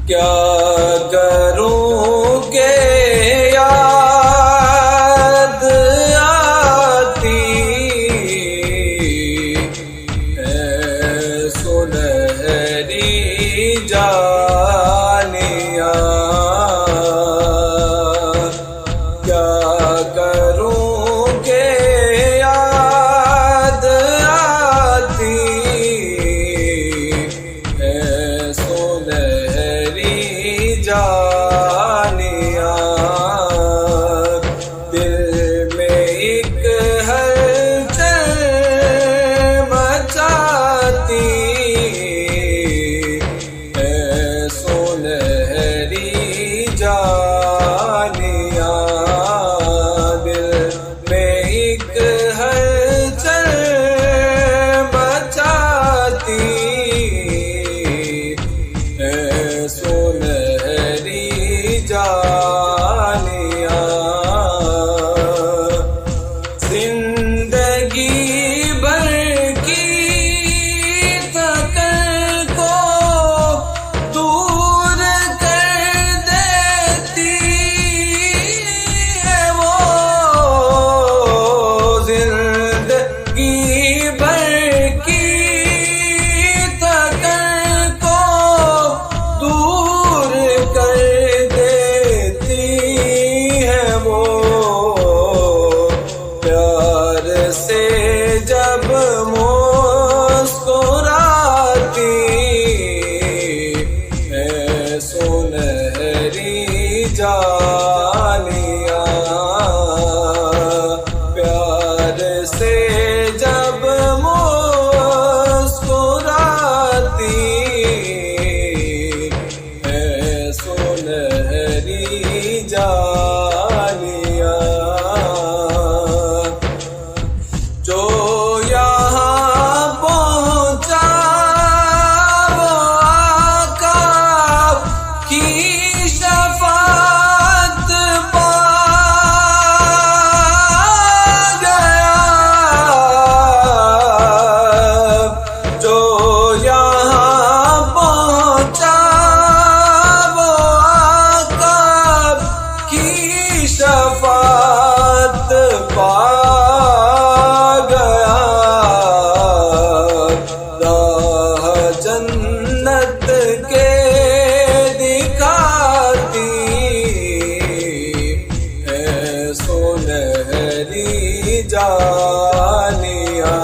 کیا کروں کہ یاد آتی ہے سنہری جانیاں، کیا کروں کہ یاد آتی ہے سنہری جانیاں، دل میں ایک ہلچل مچاتی ہے سنہری جانیاں، دل میں ایک ہلچل مچاتی ہے سنہری جانیاں، زندگی بھر کی تھکن کو دور کر دیتی ہے وہ، زندگی بھر کی تھکن کو دور کر دیتی ہے وہ، پیار سے جب مسکراتی ہے سنہری جانیاں، پیار سے جب مسکراتی ہے سنہری جانیاں، جو یہاں پہنچا وہ آقا کی شفاعت پا گیا، جو یہاں پہنچا وہ آقا کی شفاعت پا گیا، راہ جنت کے دکھاتی ہے سنہری جانیاں،